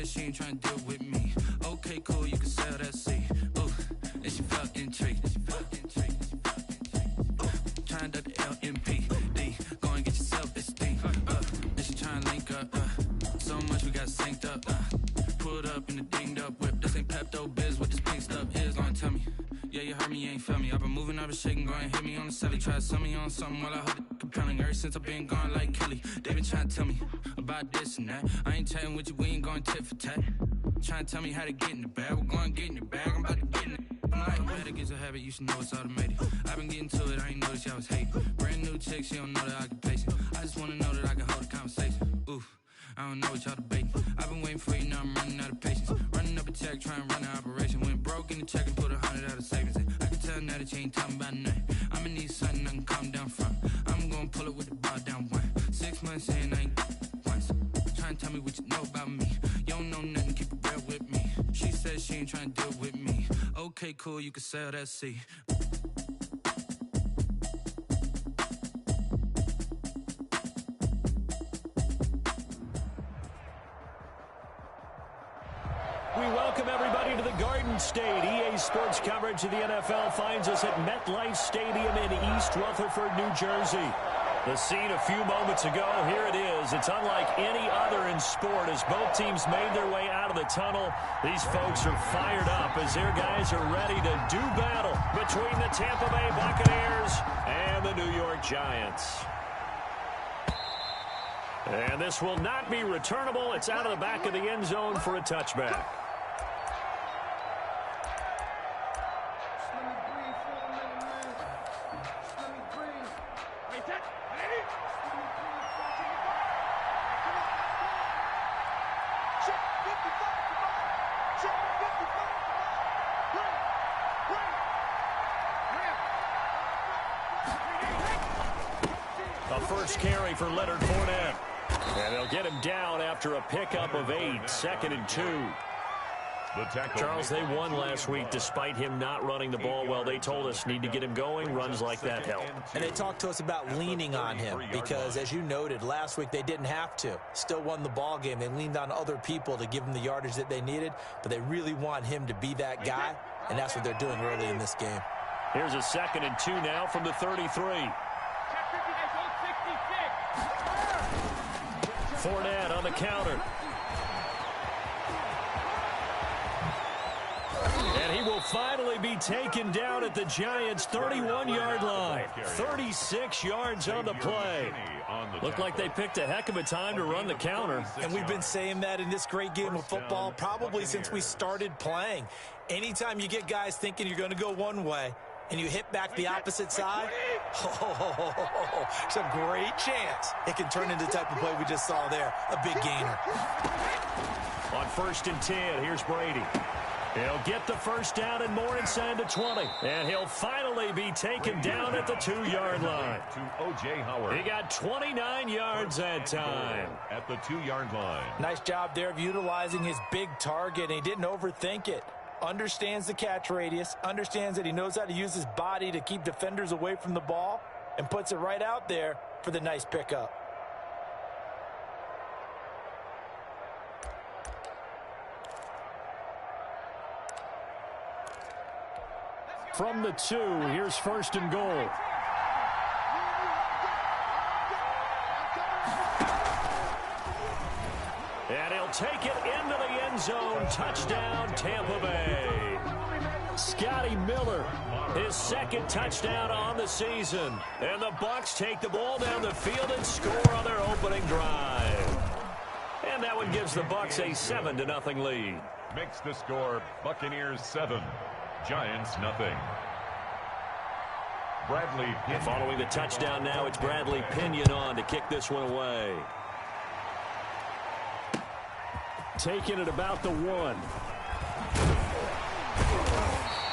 she ain't trying to deal with me. Okay, cool, you can sell that seat. Ooh, and she felt intrigued. Trying to the LMP. Go and get yourself esteem. And she trying to link up. So much we got synced up. Pulled up in the dinged up whip. This ain't Pepto-Biz, what this pink stuff is. Long tell me. Yeah, you heard me, you ain't felt me. I've been moving, I've been shaking, go and hit me on the celly. Try to sell me on something while I heard it compelling. Ever since I've been gone like Kelly, they been trying to tell me about this and that. I ain't chatting with you, we ain't going tit for tat. Trying to tell me how to get in the bag, we're going to get in the bag, I'm about to get in it. I'm like, better get a habit, you should know it's automated. I've been getting to it, I ain't noticed y'all was hating. Brand new chick, she don't know the occupation. I just wanna know that I can hold a conversation. Oof, I don't know what y'all debating. I've been waiting for you, now I'm running out of patience. Running up a check, trying to run an operation. Went broke in the check and put 100 out of savings in. I can tell now that you ain't talking about nothing. I'ma need something I can calm down from. I'm gonna pull it with the bar down one. 6 months in, I ain't once. Trying to tell me what you know about me. You don't know nothing, keep it real with me. She said she ain't trying to deal with me. Okay, cool, you can sell that seat. We welcome everybody to the Garden State. EA Sports coverage of the NFL finds us at MetLife Stadium in East Rutherford, New Jersey. The scene a few moments ago, here it is. It's unlike any other in sport as both teams made their way out of the tunnel. These folks are fired up as their guys are ready to do battle between the Tampa Bay Buccaneers and the New York Giants. And this will not be returnable. It's out of the back of the end zone for a touchback. A first carry for Leonard Fournette. And they'll get him down after a pickup of 8, 2nd and 2. Charles, they won last week despite him not running the ball well. They told us need to get him going. Runs like that help. And they talked to us about leaning on him because, as you noted, last week they didn't have to. Still won the ball game. They leaned on other people to give them the yardage that they needed, but they really want him to be that guy, and that's what they're doing early in this game. Here's a 2nd and 2 now from the 33. Fournette on the counter. And he will finally be taken down at the Giants' 31-yard line. 36 yards on the play. Looked like they picked a heck of a time to run the counter. And we've been saying that in this great game of football probably since we started playing. Anytime you get guys thinking you're going to go one way, and you hit back the opposite side, it's a great chance it can turn into the type of play we just saw there, a big gainer. On 1st and 10, here's Brady. He'll get the first down and more inside the 20. And he'll finally be taken down at the 2-yard line. To O.J. Howard. He got 29 yards that time. At the 2-yard line. Nice job there of utilizing his big target, and he didn't overthink it. Understands the catch radius, understands that he knows how to use his body to keep defenders away from the ball, and puts it right out there for the nice pickup. From the 2, here's 1st and goal. And he'll take it into the end zone. Touchdown, Tampa Bay. Scotty Miller, his 2nd touchdown on the season. And the Bucs take the ball down the field and score on their opening drive. And that one gives the Bucs a 7-0 lead. Makes the score Buccaneers 7, Giants 0. Bradley Pinion. Following the touchdown now, it's Bradley Pinion on to kick this one away. Taking it about the 1.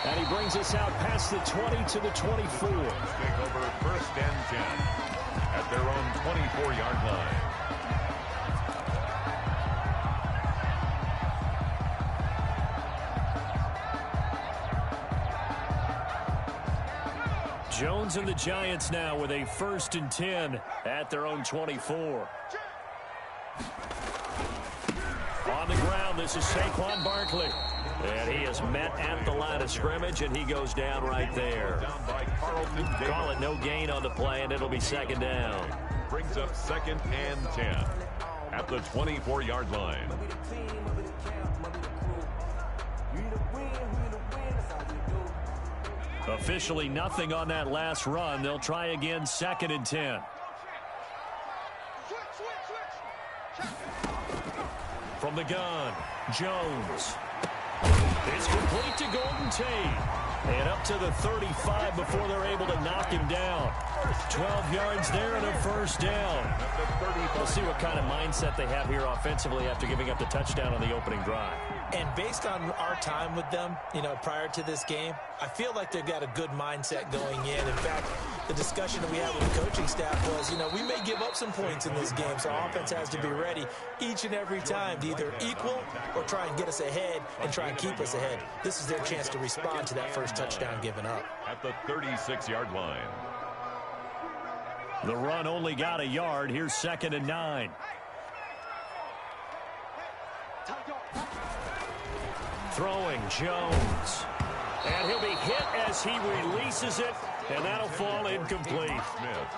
And he brings us out past the 20 to the 24. Take over 1st and 10 at their own 24-yard line. Jones and the Giants now with a 1st and 10 at their own 24. On the ground, down. This is Saquon Barkley. And he is met at the line of scrimmage, and he goes down right there. Call it no gain on the play, and it'll be second down. Brings up 2nd and 10 at the 24-yard line. Officially nothing on that last run. They'll try again, 2nd and 10. From the gun, Jones. It's complete to Golden Tate. And up to the 35 before they're able to knock him down. 12 yards there and a first down. We'll see what kind of mindset they have here offensively after giving up the touchdown on the opening drive. And based on our time with them, prior to this game, I feel like they've got a good mindset going in. In fact, the discussion that we had with the coaching staff was, we may give up some points in this game, so our offense has to be ready each and every time to either equal or try and get us ahead and try and keep us ahead. This is their chance to respond to that first touchdown given up. At the 36-yard line. The run only got a yard. Here's 2nd and 9. Throwing Jones. And he'll be hit as he releases it, and that'll fall incomplete.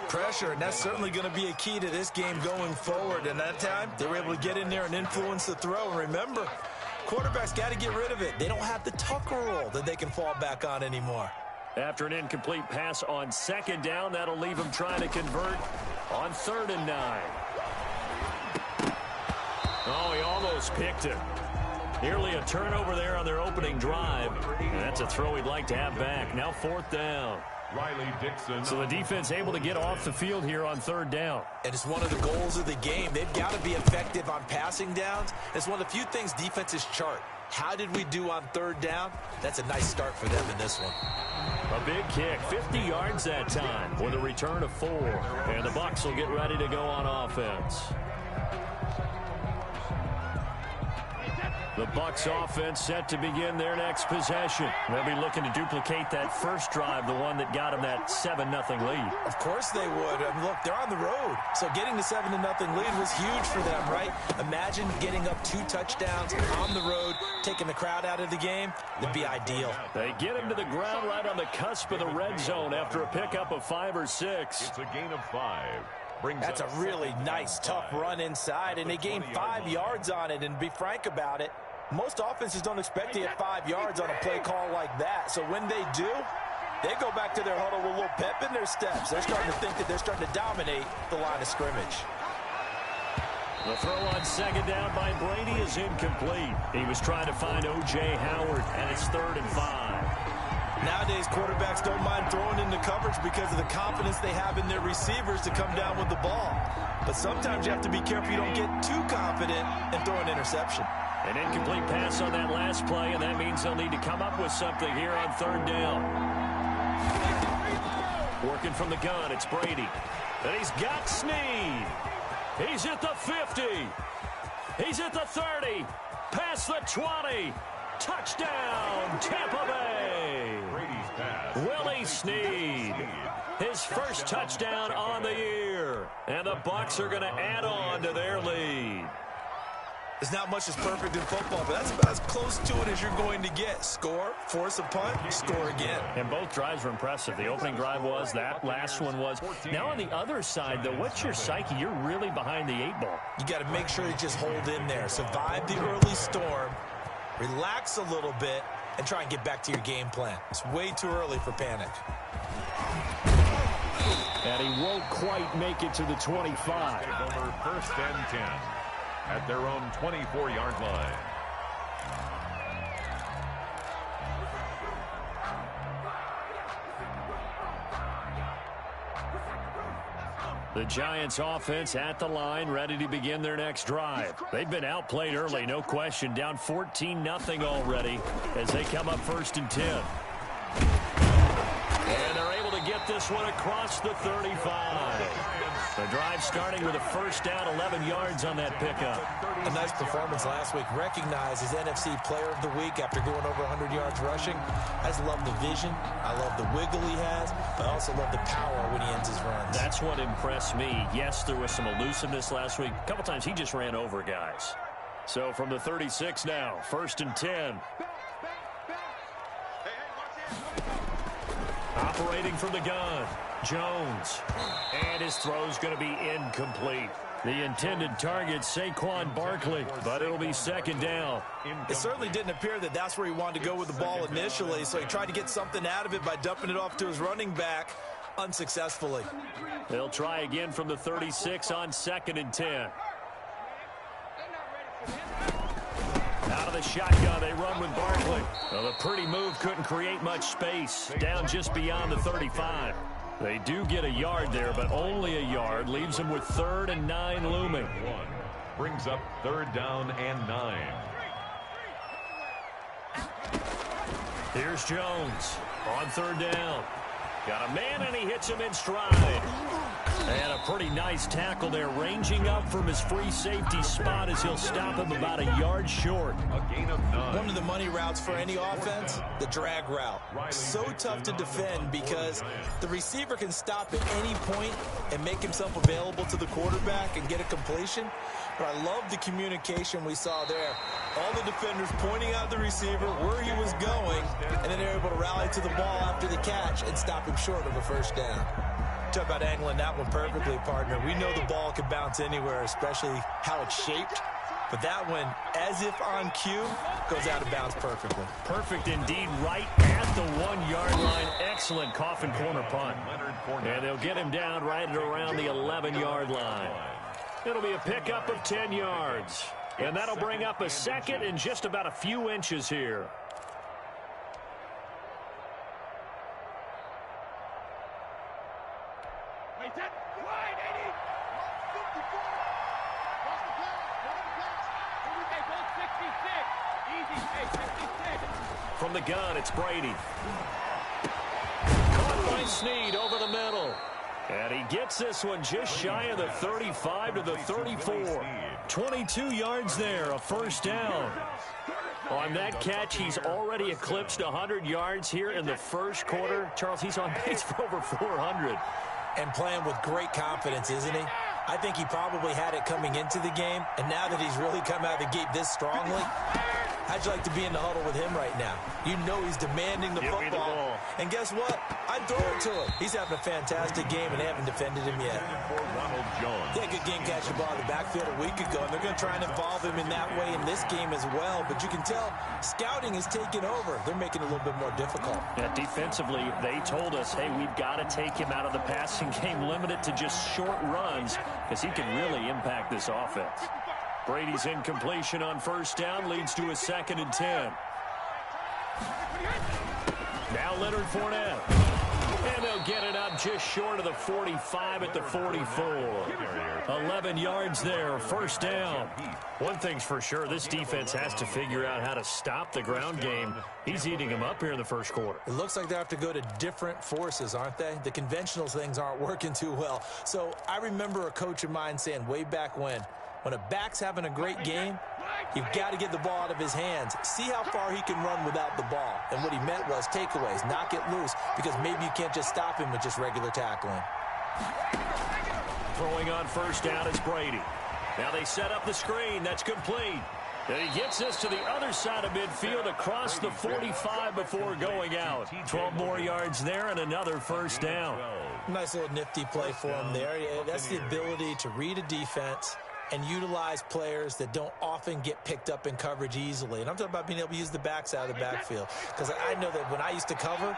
Pressure, and that's certainly going to be a key to this game going forward. And that time, they were able to get in there and influence the throw. And remember, quarterbacks got to get rid of it. They don't have the Tucker roll that they can fall back on anymore. After an incomplete pass on 2nd down, that'll leave him trying to convert on 3rd and 9. Oh, he almost picked it. Nearly a turnover there on their opening drive. And that's a throw he'd like to have back. Now 4th down. Riley Dixon. So the defense able to get off the field here on 3rd down. And it's one of the goals of the game. They've got to be effective on passing downs. It's one of the few things defenses chart. How did we do on 3rd down? That's a nice start for them in this one. A big kick, 50 yards that time with a return of 4. And the Bucs will get ready to go on offense. The Bucs offense set to begin their next possession. They'll be looking to duplicate that first drive, the one that got them that 7-0 lead. Of course they would. I mean, look, they're on the road. So getting the 7-0 lead was huge for them, right? Imagine getting up 2 touchdowns on the road, taking the crowd out of the game. That'd be ideal. They get him to the ground right on the cusp of the red zone after a pickup of 5 or 6. It's a gain of 5. That's a really nice, tough run inside, and they gained 5 yards on it. And to be frank about it, most offenses don't expect to get 5 yards on a play call like that. So when they do, they go back to their huddle with a little pep in their steps. They're starting to think that they're starting to dominate the line of scrimmage. The throw on 2nd down by Brady is incomplete. He was trying to find O.J. Howard, and it's 3rd and 5. Nowadays, quarterbacks don't mind throwing into coverage because of the confidence they have in their receivers to come down with the ball. But sometimes you have to be careful you don't get too confident and throw an interception. An incomplete pass on that last play, and that means they'll need to come up with something here on 3rd down. Working from the gun, it's Brady. And he's got Snead. He's at the 50. He's at the 30. Past the 20. Touchdown, Tampa Bay. Brady's pass. Willie Snead. His first touchdown on the year. And the Bucs are going to add on to their lead. There's not much that's perfect in football, but that's about as close to it as you're going to get. Score, force a punt, score again. And both drives were impressive. The opening drive was, that last one was. Now on the other side, though, what's your psyche? You're really behind the 8 ball. You got to make sure you just hold in there. Survive the early storm, relax a little bit, and try and get back to your game plan. It's way too early for panic. And he won't quite make it to the 25. Over 1st and 10 at their own 24-yard line. The Giants offense at the line, ready to begin their next drive. They've been outplayed early, no question. Down 14-0 already as they come up 1st and 10. And they're able to get this one across the 35. The drive starting with a first down, 11 yards on that pickup. A nice performance last week. Recognized as NFC Player of the Week after going over 100 yards rushing. I just love the vision. I love the wiggle he has. But I also love the power when he ends his runs. That's what impressed me. Yes, there was some elusiveness last week. A couple times he just ran over guys. So from the 36 now, 1st and 10. Operating from the gun, Jones. And his throw's going to be incomplete. The intended target, Saquon Barkley, but it'll be 2nd down. It certainly didn't appear that that's where he wanted to go with the ball initially, so he tried to get something out of it by dumping it off to his running back unsuccessfully. They'll try again from the 36 on 2nd and 10. Out of the shotgun, they run with Barkley. Well, the pretty move couldn't create much space. Down just beyond the 35. They do get a yard there, but only a yard. Leaves them with 3rd and 9 looming. Brings up 3rd down and 9. Here's Jones on 3rd down. Got a man, and he hits him in stride. And a pretty nice tackle there, ranging up from his free safety spot as he'll stop him about a yard short. A gain of 9. One of the money routes for any offense, the drag route. So tough to defend because the receiver can stop at any point and make himself available to the quarterback and get a completion. But I love the communication we saw there. All the defenders pointing out the receiver where he was going, and then they're able to rally to the ball after the catch and stop him short of a 1st down. Talk about angling that one perfectly, partner. We know the ball can bounce anywhere, especially how it's shaped. But that one, as if on cue, goes out of bounds perfectly. Perfect indeed, right at the 1-yard line. Excellent coffin corner punt. And they'll get him down right at around the 11-yard line. It'll be a pickup of 10 yards. And that'll bring up a 2nd and just about a few inches here. From the gun, it's Brady. Caught by Snead over the middle. And he gets this one just shy of the 35 to the 34. 22 yards there, a 1st down. On that catch, he's already eclipsed 100 yards here in the 1st quarter. Charles, he's on pace for over 400. And playing with great confidence, isn't he? I think he probably had it coming into the game, and now that he's really come out of the gate this strongly, how'd you like to be in the huddle with him right now? You know he's demanding the football. And guess what? I'd throw it to him. He's having a fantastic game, and they haven't defended him yet. He had a good game catching the ball in the backfield a week ago, and they're going to try and involve him in that way in this game as well. But you can tell scouting is taking over. They're making it a little bit more difficult. Yeah, defensively, they told us, hey, we've got to take him out of the passing game, limit it to just short runs, because he can really impact this offense. Brady's incompletion on 1st down leads to a 2nd and 10. Now Leonard Fournette. And they'll get it up just short of the 45 at the 44. 11 yards there, 1st down. One thing's for sure, this defense has to figure out how to stop the ground game. He's eating them up here in the 1st quarter. It looks like they have to go to different forces, aren't they? The conventional things aren't working too well. So I remember a coach of mine saying way back when a back's having a great game, you've got to get the ball out of his hands. See how far he can run without the ball. And what he meant was takeaways, knock it loose, because maybe you can't just stop him with just regular tackling. Throwing on 1st down is Brady. Now they set up the screen. That's complete. And he gets this to the other side of midfield across the 45 before going out. 12 more yards there and another 1st down. Nice little nifty play for him there. That's the ability to read a defense and utilize players that don't often get picked up in coverage easily. And I'm talking about being able to use the backs out of the backfield. Because I know that when I used to cover,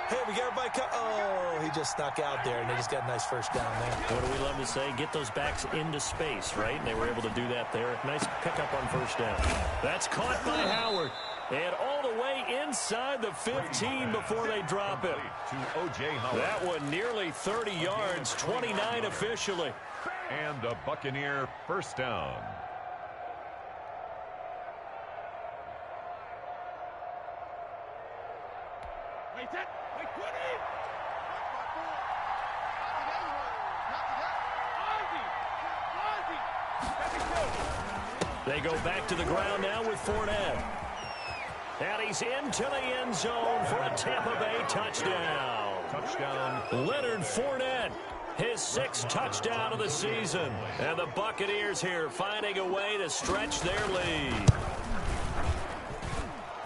hey, we got everybody oh, he just snuck out there, and they just got a nice 1st down there. What do we love to say? Get those backs into space, right? And they were able to do that there. Nice pickup on 1st down. That's caught by Howard. And all the way inside the 15 before they drop it. That one nearly 30 yards, 29 officially. And a Buccaneer 1st down. They go back to the ground now with Fournette. And he's into the end zone for a Tampa Bay touchdown. Touchdown. Leonard Fournette. his 6th touchdown of the season. And the Buccaneers here finding a way to stretch their lead.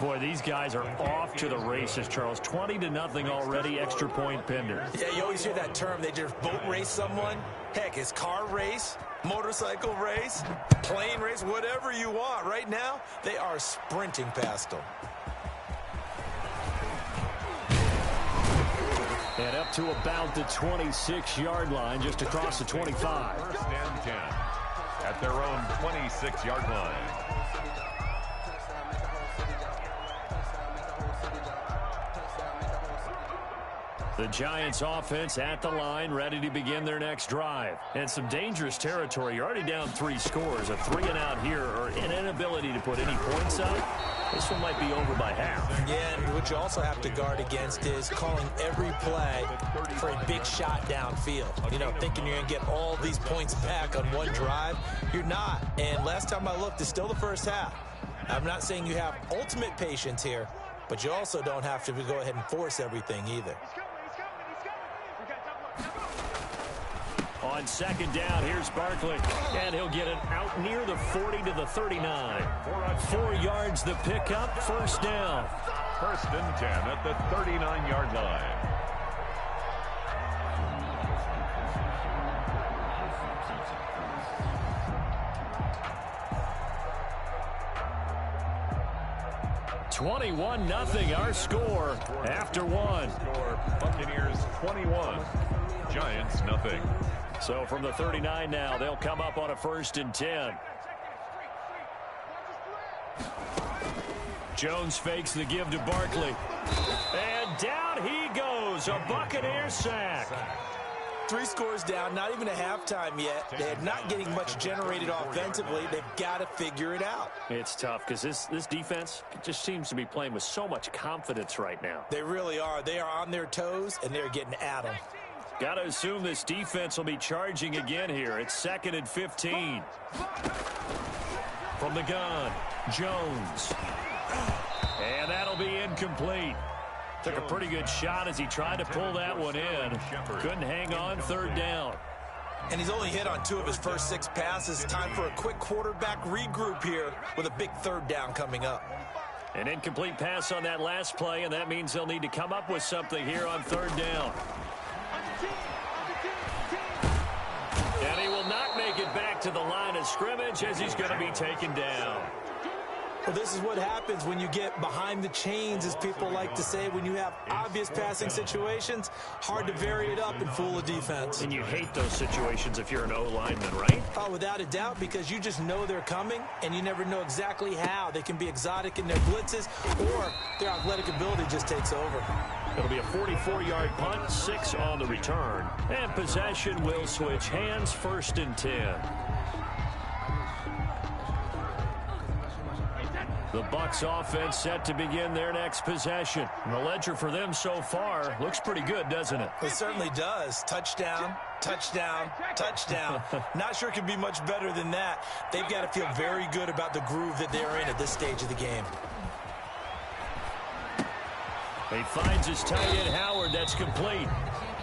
Boy, these guys are off to the races, Charles. 20-0 already, extra point pending. Yeah, you always hear that term. They just boat race someone. Heck, it's car race, motorcycle race, plane race, whatever you want. Right now, they are sprinting past them. And up to about the 26-yard line, just across the 25. First and 10 at their own 26-yard line. The Giants offense at the line, ready to begin their next drive. And some dangerous territory. You're already down 3 scores. A 3-and-out here, or an inability to put any points up. This one might be over by half. Yeah, and what you also have to guard against is calling every play for a big shot downfield. You know, thinking you're going to get all these points back on one drive. You're not. And last time I looked, it's still the first half. I'm not saying you have ultimate patience here, but you also don't have to go ahead and force everything either. On 2nd down, here's Barkley, and he'll get it out near the 40 to the 39. 4 yards the pickup, first down. First and 10 at the 39-yard line. (21-0) our score after 1. Score Buccaneers 21, Giants nothing. So from the 39 now, they'll come up on a 1st and 10. Jones fakes the give to Barkley. And down he goes, a Buccaneer sack. 3 scores down, not even a halftime yet. They're not getting much generated offensively. They've got to figure it out. It's tough because this defense just seems to be playing with so much confidence right now. They really are. They are on their toes, and they're getting at them. Got to assume this defense will be charging again here. It's 2nd and 15. From the gun, Jones. And that'll be incomplete. Took a pretty good shot as he tried to pull that one in. Couldn't hang on, 3rd down. And he's only hit on 2 of his first 6 passes. Time for a quick quarterback regroup here with a big 3rd down coming up. An incomplete pass on that last play, and that means they'll need to come up with something here on 3rd down. And he will not make it back to the line of scrimmage as he's going to be taken down. Well, this is what happens when you get behind the chains, as people like to say, when you have obvious passing situations. Hard to vary it up and fool a defense. And you hate those situations if you're an O-lineman, right? Oh, without a doubt, because you just know they're coming, and you never know exactly how. They can be exotic in their blitzes, or their athletic ability just takes over. It'll be a 44-yard punt, 6 on the return. And possession will switch hands, 1st and 10. The Bucs offense set to begin their next possession. And the ledger for them so far looks pretty good, doesn't it? It certainly does. Touchdown, touchdown, touchdown. Not sure it could be much better than that. They've got to feel very good about the groove that they're in at this stage of the game. He finds his tight end, Howard. That's complete.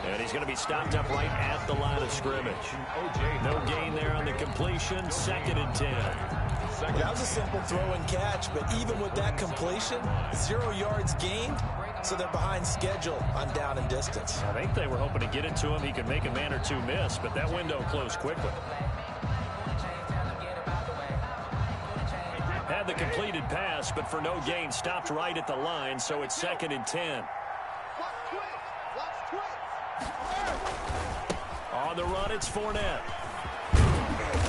And he's going to be stopped up right at the line of scrimmage. No gain there on the completion. 2nd and 10. That was a simple throw and catch, but even with that completion, 0 yards gained, so they're behind schedule on down and distance. I think they were hoping to get it to him. He could make a man or 2 miss, but that window closed quickly. Had the completed pass, but for no gain, stopped right at the line, so it's 2nd and 10. On the run, it's Fournette.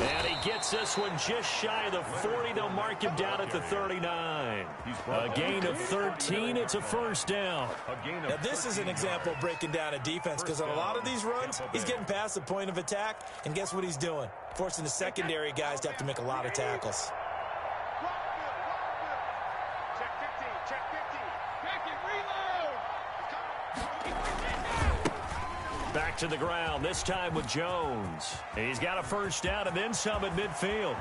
And he gets this one just shy of the 40. They'll mark him down at the 39. A gain of 13. It's a 1st down. Now, this is an example of breaking down a defense, because on a lot of these runs, he's getting past the point of attack, and guess what he's doing? Forcing the secondary guys to have to make a lot of tackles. Back to the ground, this time with Jones. He's got a 1st down and then some at midfield.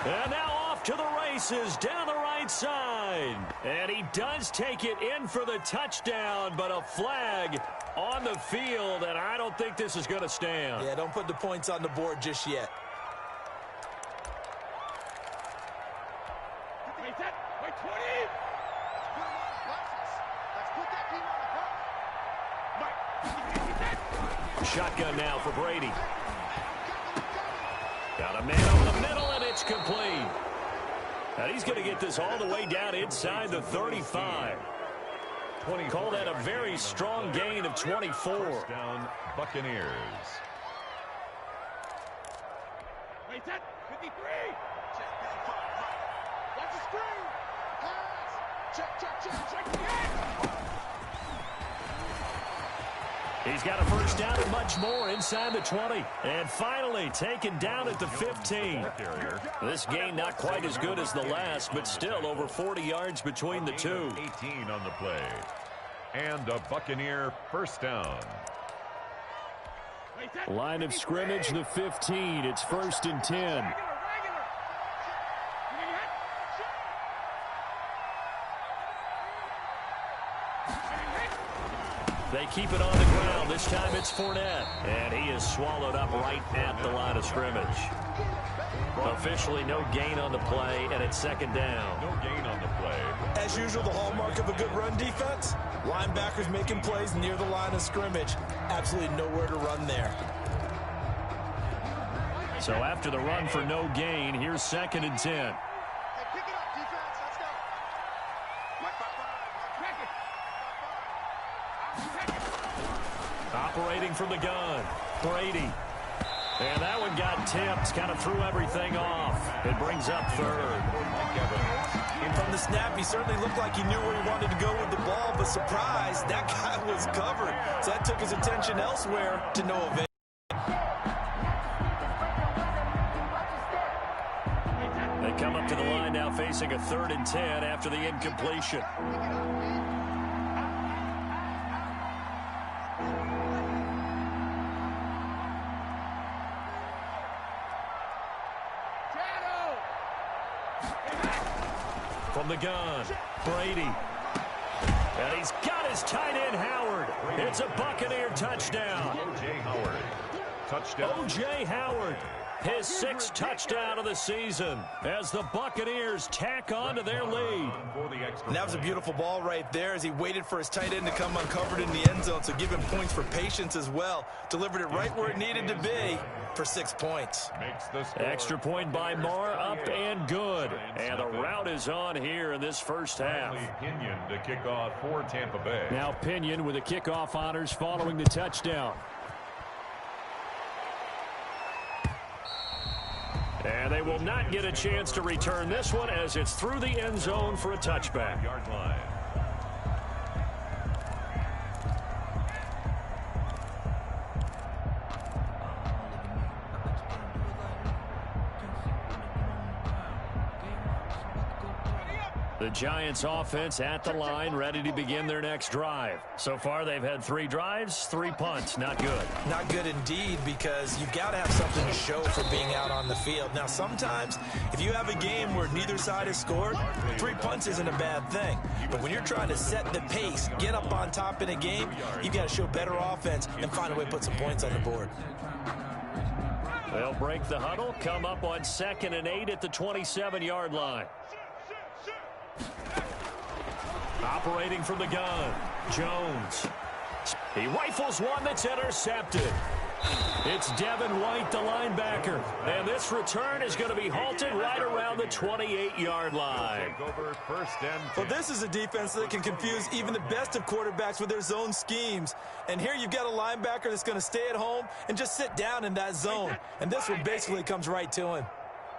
And now off to the races down the right right side. And he does take it in for the touchdown, but a flag on the field, and I don't think this is going to stand. Yeah, don't put the points on the board just yet. Wait, 20. Let's put that team on the front. Shotgun now for Brady. Got a man over the middle, and it's complete. And he's going to get this all the way down inside the 35. Call that a very strong gain of 24. First down, Buccaneers. Wait, 53. Watch the screen. Pass. Check the end. He's got a first down and much more inside the 20. And finally taken down at the 15. This gain not quite as good as the last, but still over 40 yards between the two. 18 on the play. And a Buccaneer first down. Line of scrimmage, the 15. It's 1st and 10. They keep it on the ground. This time it's Fournette. And he is swallowed up right at the line of scrimmage. Officially no gain on the play, and it's 2nd down. No gain on the play. As usual, the hallmark of a good run defense, linebackers making plays near the line of scrimmage. Absolutely nowhere to run there. So after the run for no gain, here's 2nd and 10. Hey, pick it up, defense. Let's go. Operating from the gun, Brady. And that one got tipped, kind of threw everything off. It brings up 3rd. And from the snap, he certainly looked like he knew where he wanted to go with the ball, but surprise, that guy was covered. So that took his attention elsewhere to no avail. They come up to the line now facing a 3rd and 10 after the incompletion. From the gun, Brady. And he's got his tight end, Howard. It's a Buccaneer touchdown. O.J. Howard. Touchdown. O.J. Howard, his 6th touchdown of the season as the Buccaneers tack on to their lead. And that was a beautiful ball right there as he waited for his tight end to come uncovered in the end zone, so give him points for patience as well. Delivered it right where it needed to be for 6 points. Extra point by Marr, up and good. And the route is on here in this first half. Pinion to kick off for Tampa Bay. Now Pinion with the kickoff honors following the touchdown. And they will not get a chance to return this one as it's through the end zone for a touchback. Yard line. The Giants offense at the line, ready to begin their next drive. So far, they've had 3 drives, 3 punts. Not good. Not good indeed, because you've got to have something to show for being out on the field. Now, sometimes, if you have a game where neither side has scored, 3 punts isn't a bad thing. But when you're trying to set the pace, get up on top in a game, you've got to show better offense and find a way to put some points on the board. They'll break the huddle, come up on 2nd and 8 at the 27-yard line. Operating from the gun, Jones. He rifles one that's intercepted. It's Devin White, the linebacker. And this return is going to be halted right around the 28-yard line. Well, this is a defense that can confuse even the best of quarterbacks with their zone schemes. And here you've got a linebacker that's going to stay at home and just sit down in that zone. And this one basically comes right to him.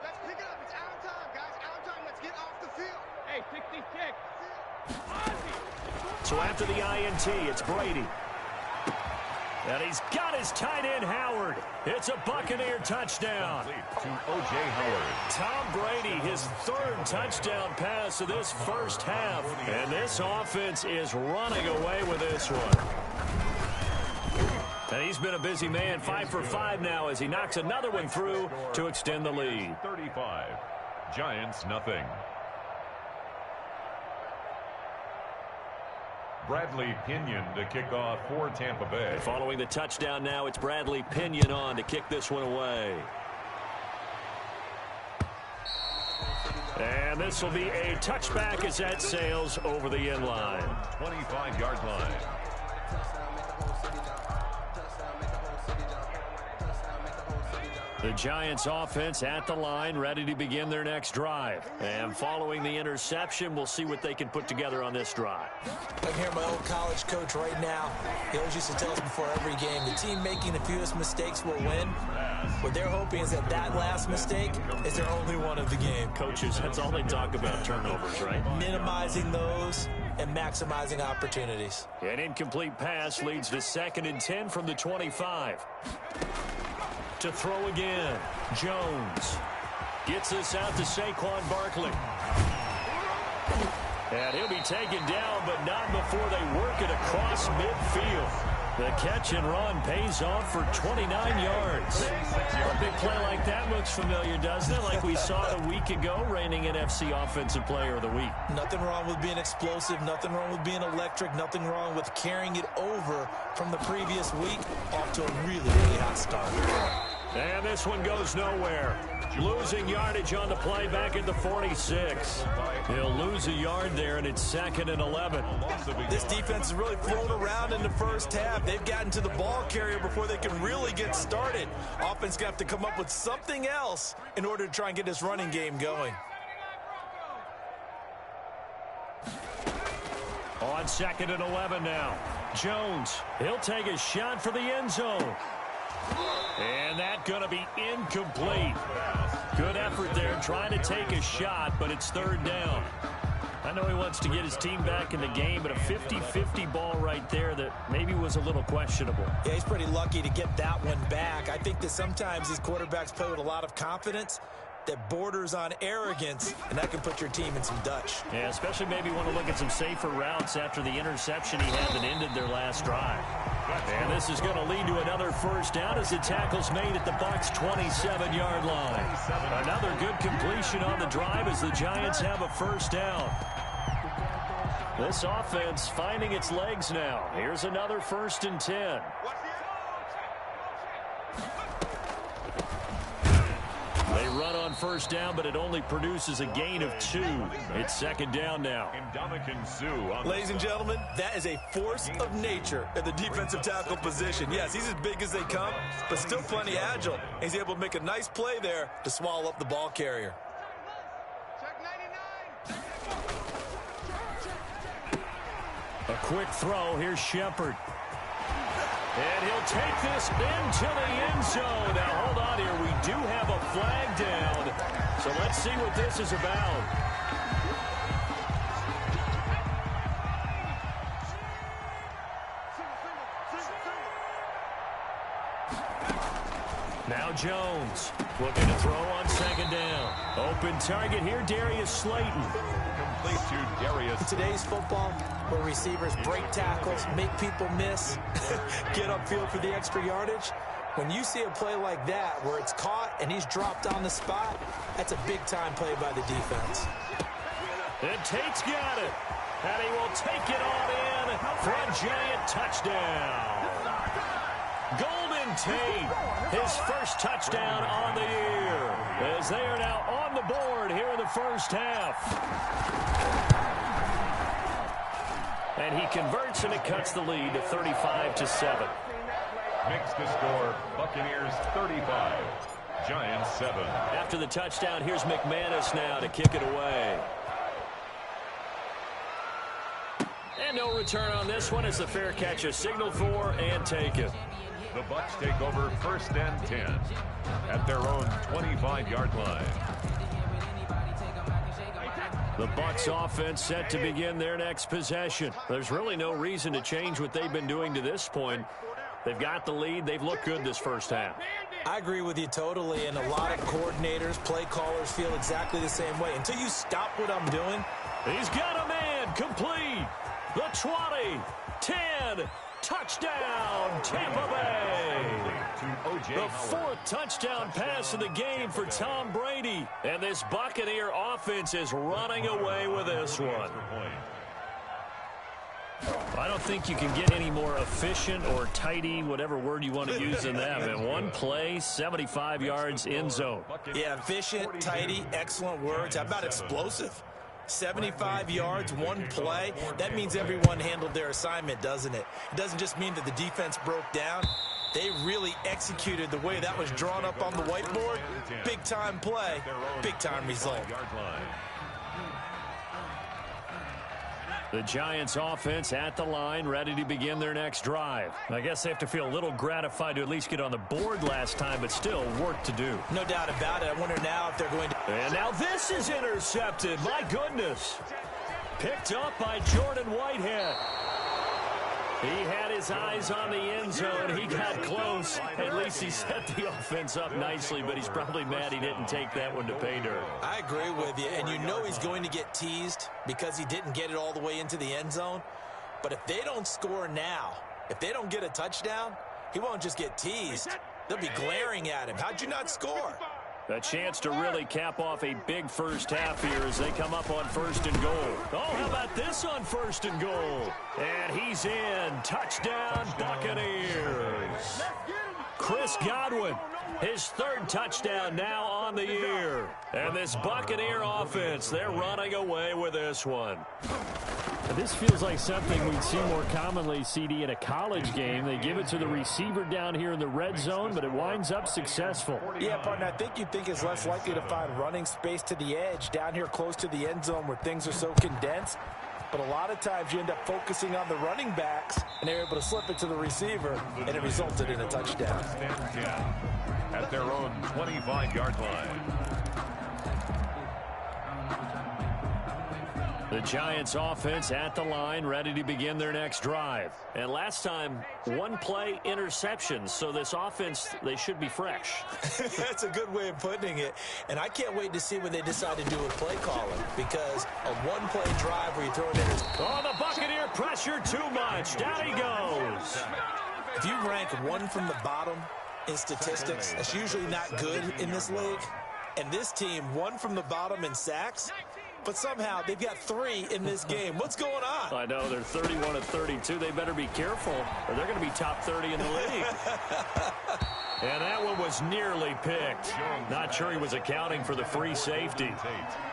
Let's pick it up. It's out of time, guys. Out of time. Let's get off the field. Hey, pick these kicks. So after the INT, it's Brady. And he's got his tight end, Howard. It's a Buccaneer touchdown. To O.J. Howard. Tom Brady, his 3rd touchdown pass of this first half. And this offense is running away with this one. And he's been a busy man, 5 for 5 now as he knocks another one through to extend the lead. 35. Giants, nothing. Bradley Pinion to kick off for Tampa Bay. Following the touchdown now, it's Bradley Pinion on to kick this one away. And this will be a touchback as that sails over the end line. 25-yard line. The Giants offense at the line, ready to begin their next drive. And following the interception, we'll see what they can put together on this drive. I'm here, my old college coach right now. He always used to tell us before every game, the team making the fewest mistakes will win. What they're hoping is that last mistake is their only one of the game. Coaches, that's all they talk about, turnovers, right? Minimizing those and maximizing opportunities. An incomplete pass leads to 2nd and 10 from the 25. To throw again. Jones gets this out to Saquon Barkley. And he'll be taken down, but not before they work it across midfield. The catch and run pays off for 29 yards. A big play like that looks familiar, doesn't it? Like we saw a week ago, reigning NFC Offensive Player of the Week. Nothing wrong with being explosive. Nothing wrong with being electric. Nothing wrong with carrying it over from the previous week off to a really, really hot start. And this one goes nowhere. Losing yardage on the play back at the 46. He'll lose a yard there, and it's 2nd and 11. This defense has really flown around in the first half. They've gotten to the ball carrier before they can really get started. Offense going to have to come up with something else in order to try and get this running game going. On 2nd and 11 now. Jones, he'll take a shot for the end zone. And that's going to be incomplete. Good effort there trying to take a shot, but it's 3rd down. I know he wants to get his team back in the game, but a 50-50 ball right there that maybe was a little questionable. Yeah, he's pretty lucky to get that one back. I think that sometimes these quarterbacks play with a lot of confidence that borders on arrogance, and that can put your team in some Dutch. Yeah, especially maybe want to look at some safer routes after the interception he had that ended their last drive. And this is going to lead to another 1st down as the tackle's made at the Bucs' 27-yard line. Another good completion on the drive as the Giants have a 1st down. This offense finding its legs now. Here's another 1st and 10. They run on 1st down, but it only produces a gain of 2. It's 2nd down now. Ladies and gentlemen, that is a force of nature at the defensive tackle position. Yes, he's as big as they come, but still plenty agile. He's able to make a nice play there to swallow up the ball carrier. A quick throw. Here's Shepard. And he'll take this into the end zone. Now, hold on here. We do have a flag down. So let's see what this is about. Now Jones looking to throw on 2nd down. Open target here, Darius Slayton. Complete to Darius. In today's football, where receivers break tackles, make people miss, get upfield for the extra yardage, when you see a play like that where it's caught and he's dropped on the spot, that's a big-time play by the defense. And Tate's got it. And he will take it on in for a Giant touchdown. Golden Tate, his 1st touchdown on the year, as they are now on the board here in the 1st half. And he converts, and it cuts the lead to 35-7. Makes the score Buccaneers 35, Giants 7. After the touchdown, here's McManus now to kick it away. And no return on this one as the fair catch is signaled for and taken. The Bucs take over 1st and 10 at their own 25-yard line. The Bucs offense set to begin their next possession. There's really no reason to change what they've been doing to this point. They've got the lead. They've looked good this 1st half. I agree with you totally, and a lot of coordinators, play callers feel exactly the same way. Until you stop what I'm doing. He's got a man complete. The 20, 10, touchdown, Tampa Bay. The 4th touchdown pass of the game for Tom Brady. And this Buccaneer offense is running away with this one. I don't think you can get any more efficient or tidy, whatever word you want to use in that. And one play, 75 yards, end zone. Yeah, efficient, tidy, excellent words. How about explosive? 75 yards, one play. That means everyone handled their assignment, doesn't it? It doesn't just mean that the defense broke down. They really executed the way that was drawn up on the whiteboard. Big-time play, big-time result. The Giants offense at the line, ready to begin their next drive. I guess they have to feel a little gratified to at least get on the board last time, but still work to do. No doubt about it. I wonder now if they're going to... And now this is intercepted. My goodness. Picked up by Jordan Whitehead. He had his eyes on the end zone. He got close. At least he set the offense up nicely, but he's probably mad he didn't take that one to pay dirt. I agree with you, and you know he's going to get teased because he didn't get it all the way into the end zone. But if they don't score now, if they don't get a touchdown, he won't just get teased. They'll be glaring at him. How'd you not score? A chance to really cap off a big first half here as they come up on 1st and goal. Oh, how about this on 1st and goal? And he's in. Touchdown, Buccaneers. Chris Godwin, his 3rd touchdown now on the year. And this Buccaneer offense, they're running away with this one. This feels like something we'd see more commonly, CD, in a college game. They give it to the receiver down here in the red zone, but it winds up successful. Yeah, partner, I think you'd think it's less likely to find running space to the edge down here close to the end zone where things are so condensed. But a lot of times you end up focusing on the running backs, and they're able to slip it to the receiver, and it resulted in a touchdown. At their own 25-yard line. The Giants offense at the line, ready to begin their next drive. And last time, one play interceptions, so this offense, they should be fresh. That's a good way of putting it. And I can't wait to see what they decide to do with play calling, because a one-play drive where you throw it in. Oh, the Buccaneer pressure too much. Down he goes. If you rank one from the bottom in statistics, that's usually not good in this league. And this team, one from the bottom in sacks, but somehow they've got 3 in this game. What's going on? I know, they're 31 of 32. They better be careful, or they're going to be top 30 in the league. And that one was nearly picked. Not sure he was accounting for the free safety.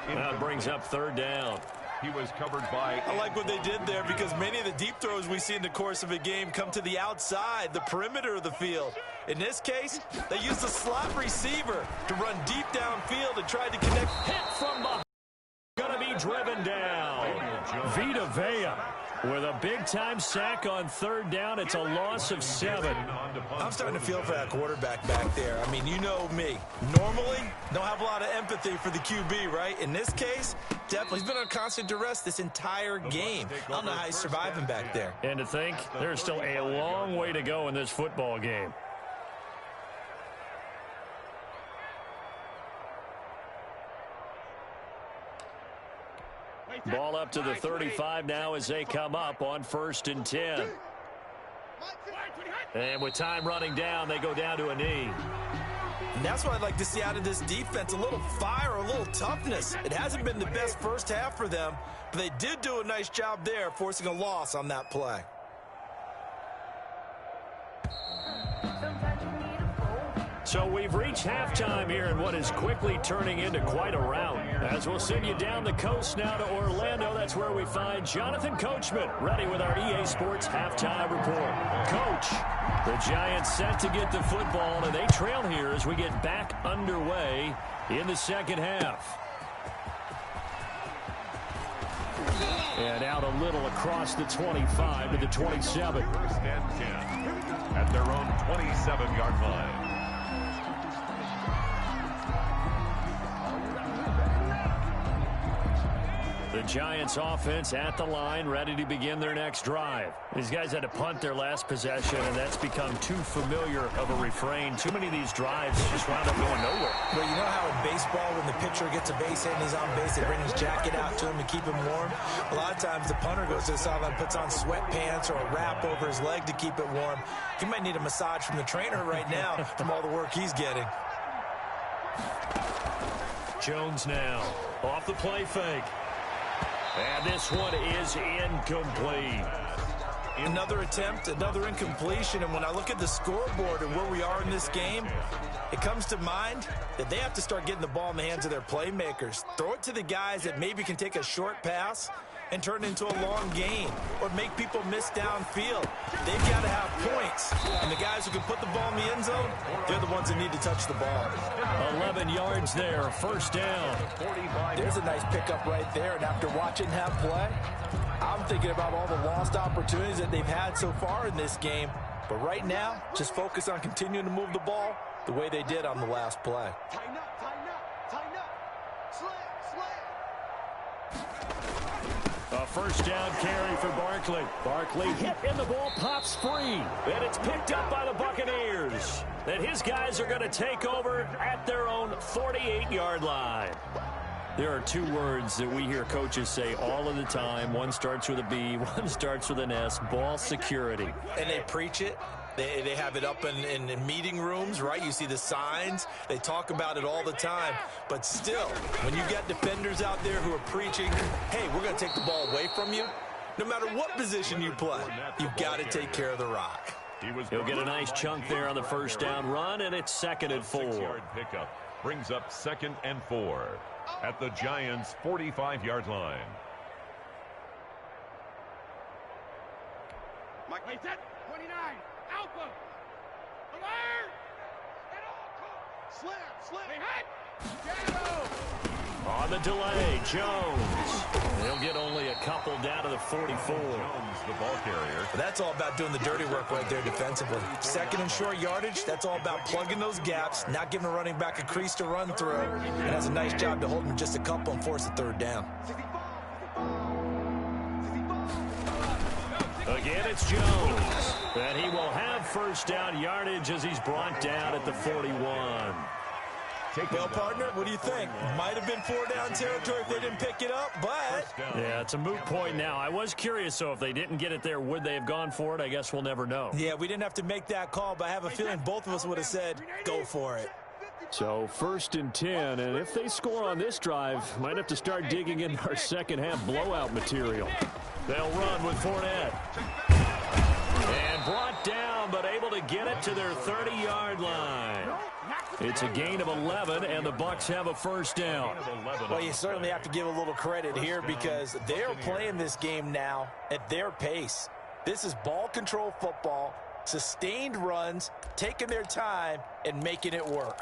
That brings up 3rd down. He was covered by... I like what they did there because many of the deep throws we see in the course of a game come to the outside, the perimeter of the field. In this case, they used a slot receiver to run deep downfield and tried to connect. Hit from behind. Going to be driven down. Vita Vea with a big-time sack on 3rd down. It's a loss of 7. I'm starting to feel for that quarterback back there. I mean, you know me. Normally, don't have a lot of empathy for the QB, right? In this case, definitely. He's been on constant duress this entire game. I don't know how he's surviving back there. And to think, there's still a long way to go in this football game. Ball up to the 35 now as they come up on 1st and 10. And with time running down, they go down to a knee. And that's what I'd like to see out of this defense, a little fire, a little toughness. It hasn't been the best first half for them, but they did do a nice job there, forcing a loss on that play. So we've reached halftime here in what is quickly turning into quite a rout. As we'll send you down the coast now to Orlando, that's where we find Jonathan Coachman ready with our EA Sports Halftime Report. Coach, the Giants set to get the football, and they trail here as we get back underway in the 2nd half. And out a little across the 25 to the 27. 1st and 10 at their own 27-yard line. The Giants offense at the line, ready to begin their next drive. These guys had to punt their last possession, and that's become too familiar of a refrain. Too many of these drives just wound up going nowhere. Well, you know how in baseball, when the pitcher gets a base hit and he's on base, they bring his jacket out to him to keep him warm? A lot of times the punter goes to the sideline, puts on sweatpants or a wrap over his leg to keep it warm. He might need a massage from the trainer right now from all the work he's getting. Jones now off the play fake. And this one is incomplete. Another attempt, another incompletion, and when I look at the scoreboard and where we are in this game, it comes to mind that they have to start getting the ball in the hands of their playmakers. Throw it to the guys that maybe can take a short pass and turn it into a long gain or make people miss downfield. They've got to have points, and the guys who can put the ball in the end zone, they're the ones that need to touch the ball. 11 yards there, first down. There's a nice pickup right there, and after watching him play, I'm thinking about all the lost opportunities that they've had so far in this game. But right now, just focus on continuing to move the ball the way they did on the last play. Tighten up, tighten up, tighten up. Slam. A first down carry for Barkley. Barkley hit and the ball pops free. And it's picked up by the Buccaneers. And his guys are going to take over at their own 48-yard line. There are two words that we hear coaches say all of the time. One starts with a B, one starts with an S, ball security. And they preach it. They have it up in meeting rooms, right? You see the signs. They talk about it all the time. But still, when you got defenders out there who are preaching, hey, we're going to take the ball away from you, no matter what position you play, you've got to take care of the rock. He'll get a nice chunk there on the first down run, and it's 2nd and 4. 6-yard pickup brings up 2nd and 4 at the Giants' 45-yard line. Mike, wait, set. 29. Alpha. Alert. At all costs. Slam, slam. Hey, hut. Shadow. On the delay, Jones. He'll get only a couple down to the 44. Jones, the ball carrier. That's all about doing the dirty work right there defensively. 2nd and short yardage, that's all about plugging those gaps, not giving a running back a crease to run through, and has a nice job to hold him just a couple and force a third down. Again, it's Jones. And he will have first down yardage as he's brought down at the 41. Well, partner, what do you think? Might have been 4-down territory if they didn't pick it up, but... Yeah, it's a moot point now. I was curious, so if they didn't get it there, would they have gone for it? I guess we'll never know. Yeah, we didn't have to make that call, but I have a feeling both of us would have said, go for it. So 1st and 10, and if they score on this drive, might have to start digging in our second-half blowout material. They'll run with Fournette. And brought down, but able to get it to their 30-yard line. It's a gain of 11, and the Bucs have a first down. Well, you certainly have to give a little credit here because they're playing this game now at their pace. This is ball control football, sustained runs, taking their time, and making it work.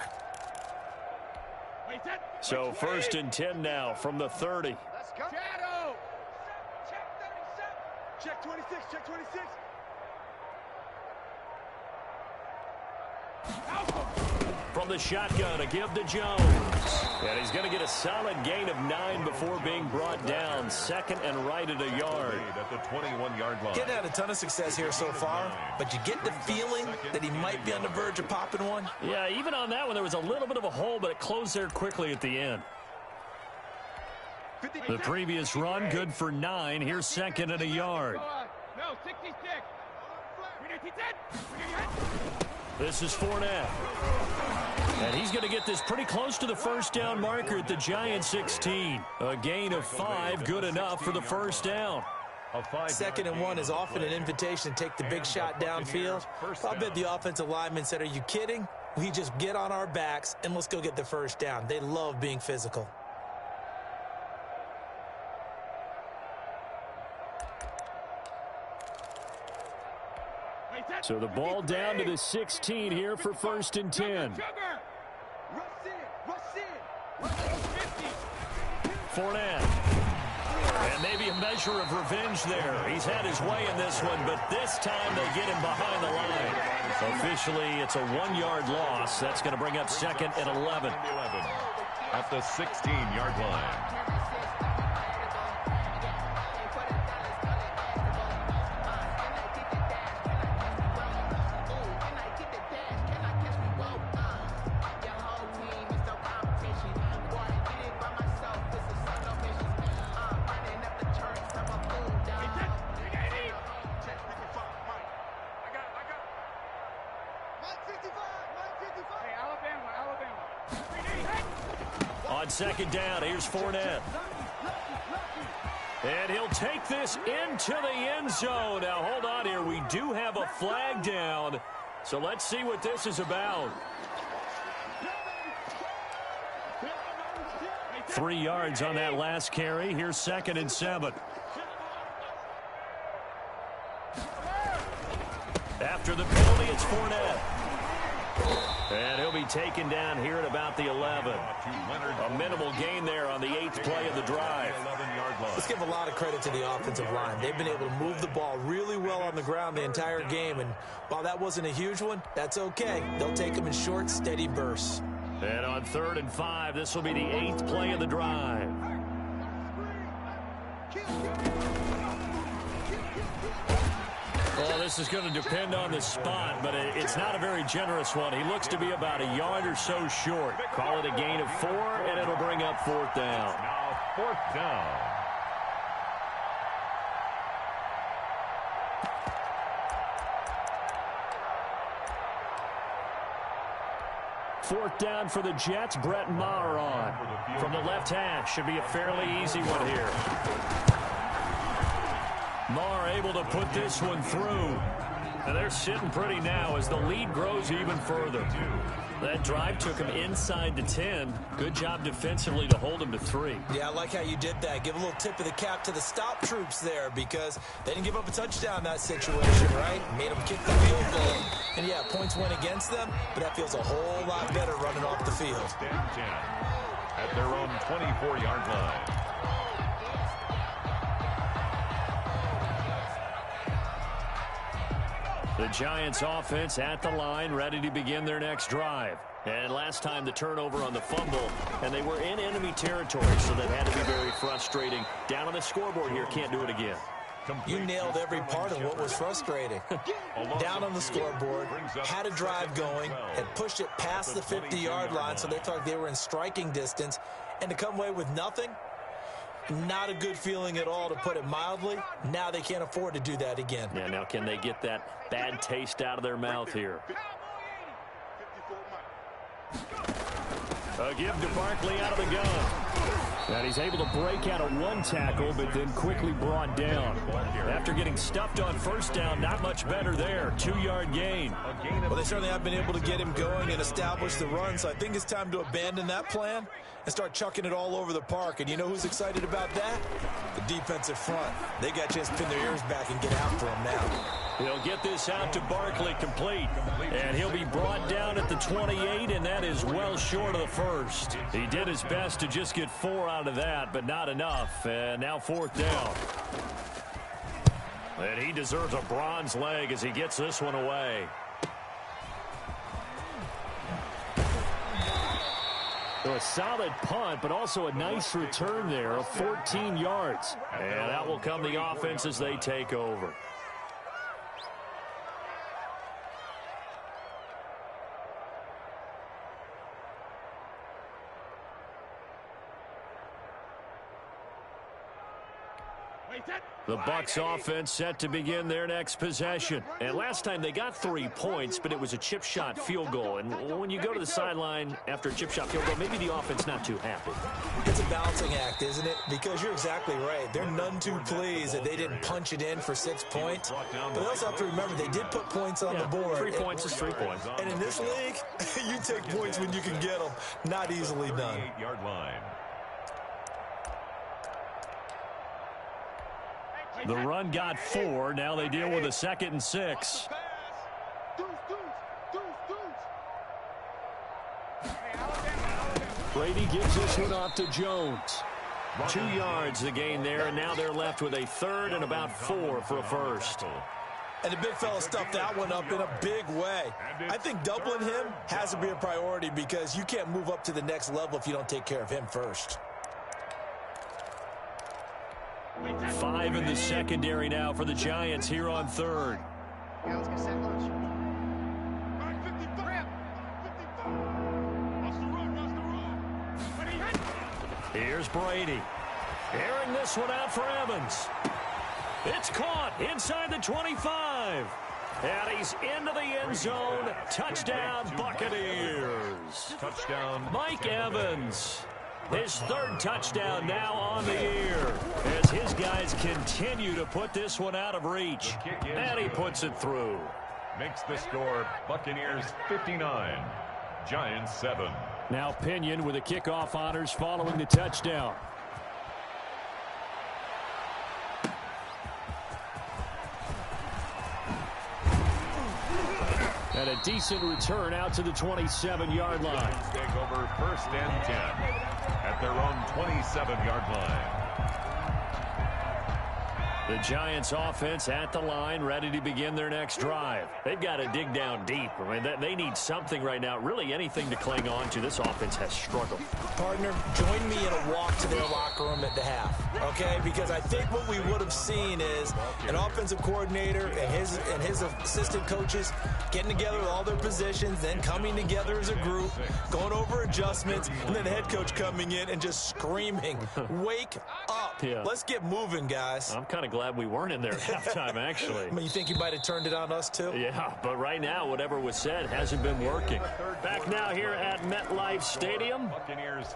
So 1st and 10 now from the 30. Let's go. Shadow. Check 37. Check 26. Check 26. From the shotgun, a give to Jones. And he's going to get a solid gain of 9 before being brought down. 2nd and right at a yard. At the 21-yard line. Getting had a ton of success here so far, but you get the feeling that he might be on the verge of popping one. Yeah, even on that one, there was a little bit of a hole, but it closed there quickly at the end. The previous run, good for 9. Here's 2nd and a yard. No, 66. This is Fournette. And he's going to get this pretty close to the first down marker at the Giants 16. A gain of 5, good enough for the first down. 2nd and 1 is often an invitation to take the big shot downfield. I bet the offensive linemen said, are you kidding? We just get on our backs and let's go get the first down. They love being physical. So the ball down to the 16 here for 1st and 10. Fournette. And maybe a measure of revenge there. He's had his way in this one, but this time they get him behind the line. Officially, it's a 1-yard loss. That's going to bring up 2nd and 11. At the 16-yard line. On second down, here's Fournette. And he'll take this into the end zone. Now, hold on here. We do have a flag down. So let's see what this is about. 3 yards on that last carry. Here's 2nd and 7. After the penalty, it's Fournette. And he'll be taken down here at about the 11. A minimal gain there on the 8th play of the drive. Let's give a lot of credit to the offensive line. They've been able to move the ball really well on the ground the entire game. And while that wasn't a huge one, that's okay. They'll take them in short, steady bursts. And on 3rd and 5, this will be the 8th play of the drive. Well, this is going to depend on the spot, but it's not a very generous one. He looks to be about a yard or so short. Call it a gain of 4, and it'll bring up 4th down. Now 4th down. Fourth down for the Jets. Brett Maher on. From the left hash. Should be a fairly easy one here. Maher able to put this one through. And they're sitting pretty now as the lead grows even further. That drive took him inside the 10. Good job defensively to hold him to 3. Yeah, I like how you did that. Give a little tip of the cap to the stop troops there because they didn't give up a touchdown in that situation, right? Made them kick the field goal. And, yeah, points went against them, but that feels a whole lot better running off the field. At their own 24-yard line. The Giants offense at the line, ready to begin their next drive. And last time the turnover on the fumble, and they were in enemy territory, so that had to be very frustrating. Down on the scoreboard here, can't do it again. You nailed every part of what was frustrating. Down on the scoreboard, had a drive going, had pushed it past the 50-yard line, so they thought they were in striking distance, and to come away with nothing, not a good feeling at all, to put it mildly. Now they can't afford to do that again. Yeah, now can they get that bad taste out of their mouth here? A give to Barkley out of the gun. And he's able to break out of one tackle, but then quickly brought down. After getting stuffed on first down, not much better there. 2-yard gain. Well, they certainly have been able to get him going and establish the run, so I think it's time to abandon that plan and start chucking it all over the park. And you know who's excited about that? The defensive front. They got a chance to pin their ears back and get after him now. He'll get this out to Barkley complete. And he'll be brought down at the 28, and that is well short of the first. He did his best to just get 4 out of that, but not enough. And now 4th down. And he deserves a bronze leg as he gets this one away. So a solid punt, but also a nice return there of 14 yards. And that will come the offense as they take over. The Bucs offense set to begin their next possession. And last time they got 3 points, but it was a chip shot field goal. And when you go to the sideline after a chip shot field goal, maybe the offense not too happy. It's a balancing act, isn't it? Because you're exactly right. They're none too pleased that they didn't punch it in for 6 points. But they also have to remember they did put points on the board. 3 points is 3 points. And in this league, you take points when you can get them. Not easily done. 8-yard line. The run got 4. Now they deal with a 2nd and 6. Brady gives this one off to Jones. 2 yards the gain there, and now they're left with a 3rd and about 4 for a first. And the big fella stuffed that one up in a big way. I think doubling him has to be a priority because you can't move up to the next level if you don't take care of him first. 5 in the secondary now for the Giants here on 3rd. Yeah, let's get set lunch. Here's Brady. Airing this one out for Evans. It's caught inside the 25. And he's into the end zone. Touchdown, Buccaneers. Touchdown, Mike Evans. His third touchdown now on the year as his guys continue to put this one out of reach. And he puts it through. Makes the score Buccaneers 59, Giants 7. Now Pinion with the kickoff honors following the touchdown. And a decent return out to the 27-yard line. Take over first and 10 at their own 27-yard line. The Giants offense at the line, ready to begin their next drive. They've got to dig down deep. I mean, they need something right now, really anything to cling on to. This offense has struggled. Partner, join me in a walk to their locker room at the half, okay? Because I think what we would have seen is an offensive coordinator and his assistant coaches getting together with all their positions, then coming together as a group, going over adjustments, and then the head coach coming in and just screaming, "Wake up. Yeah. Let's get moving, guys." I'm kind of glad we weren't in there at halftime, actually. I mean, you think you might have turned it on us, too? Yeah, but right now, whatever was said hasn't been working. Back now here at MetLife Stadium.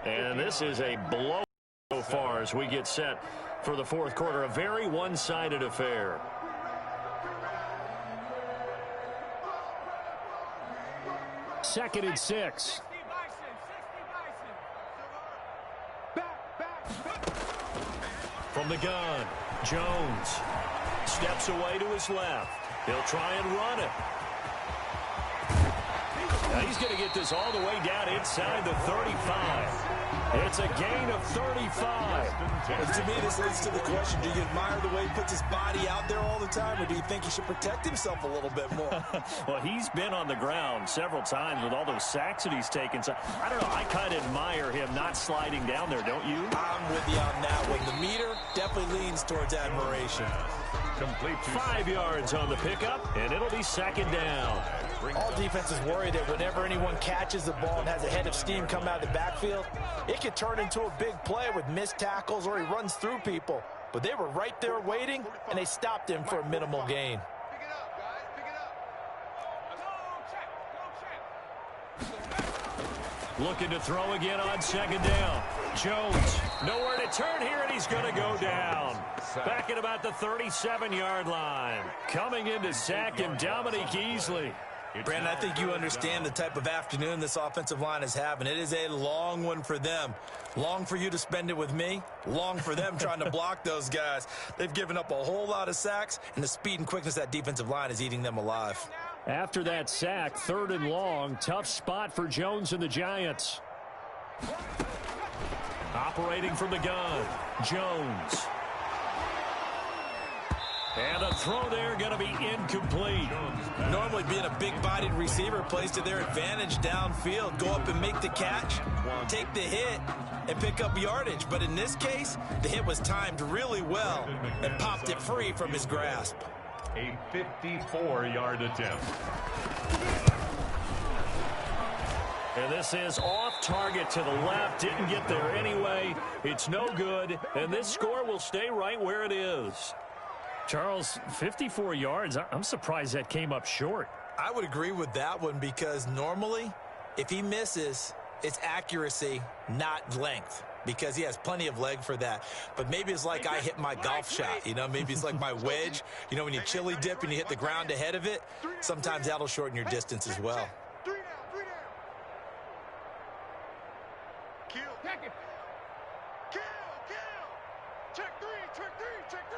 And this is a blow so far as we get set for the fourth quarter. A very one-sided affair. Second and 6. From the gun, Jones steps away to his left. He'll try and run it. Now he's going to get this all the way down inside the 35. It's a gain of 35. And to me, this leads to the question, do you admire the way he puts his body out there all the time, or do you think he should protect himself a little bit more? Well, he's been on the ground several times with all those sacks that he's taken. So, I don't know, I kind of admire him not sliding down there, don't you? I'm with you on that one. The meter definitely leans towards admiration. Complete 5 yards on the pickup, and it'll be second down. All defenses worry that whenever anyone catches the ball and has a head of steam come out of the backfield, it could turn into a big play with missed tackles or he runs through people. But they were right there waiting, and they stopped him for a minimal gain. Pick it up, guys. Pick it up. Looking to throw again on second down. Jones, nowhere to turn here, and he's going to go down. Back at about the 37-yard line. Coming in to sack him, Dominique Easley. Brandon, I think you understand the type of afternoon this offensive line is having. It is a long one for them. Long for you to spend it with me. Long for them trying to block those guys. They've given up a whole lot of sacks, and the speed and quickness of that defensive line is eating them alive. After that sack, third and long, tough spot for Jones and the Giants. Operating from the gun, Jones. And a throw there going to be incomplete. Normally being a big-bodied receiver plays to their advantage downfield. Go up and make the catch, take the hit, and pick up yardage. But in this case, the hit was timed really well and popped it free from his grasp. A 54-yard attempt. And this is off target to the left. Didn't get there anyway. It's no good. And this score will stay right where it is. Charles, 54 yards. I'm surprised that came up short. I would agree with that one because normally, if he misses, it's accuracy, not length, because he has plenty of leg for that. But maybe it's like I hit my golf shot, you know, maybe it's like my wedge. You know, when you chili dip and you hit the ground ahead of it, sometimes that'll shorten your distance as well. 3 down, 3 down. Kill. Check it. Kill. Check 3, check 3, check 3.